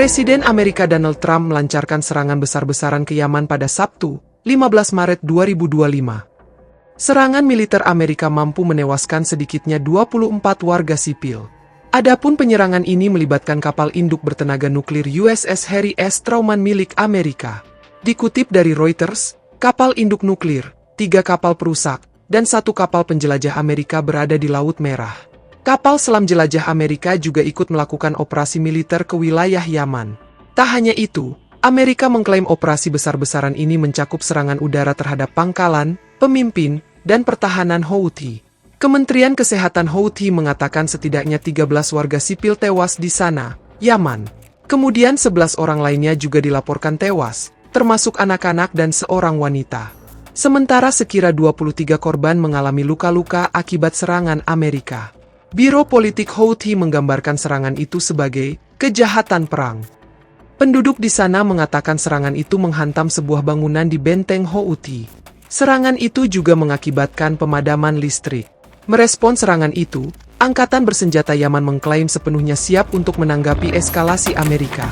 Presiden Amerika Donald Trump melancarkan serangan besar-besaran ke Yaman pada Sabtu, 15 Maret 2025. Serangan militer Amerika mampu menewaskan sedikitnya 24 warga sipil. Adapun penyerangan ini melibatkan kapal induk bertenaga nuklir USS Harry S. Truman milik Amerika. Dikutip dari Reuters, kapal induk nuklir, 3 kapal perusak, dan 1 kapal penjelajah Amerika berada di Laut Merah. Kapal selam jelajah Amerika juga ikut melakukan operasi militer ke wilayah Yaman. Tak hanya itu, Amerika mengklaim operasi besar-besaran ini mencakup serangan udara terhadap pangkalan, pemimpin, dan pertahanan Houthi. Kementerian Kesehatan Houthi mengatakan setidaknya 13 warga sipil tewas di sana, Yaman. Kemudian 11 orang lainnya juga dilaporkan tewas, termasuk anak-anak dan seorang wanita. Sementara sekira 23 korban mengalami luka-luka akibat serangan Amerika. Biro Politik Houthi menggambarkan serangan itu sebagai kejahatan perang. Penduduk di sana mengatakan serangan itu menghantam sebuah bangunan di benteng Houthi. Serangan itu juga mengakibatkan pemadaman listrik. Merespon serangan itu, Angkatan Bersenjata Yaman mengklaim sepenuhnya siap untuk menanggapi eskalasi Amerika.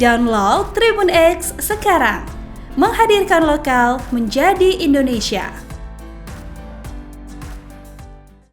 Download Tribun X sekarang, menghadirkan lokal menjadi Indonesia.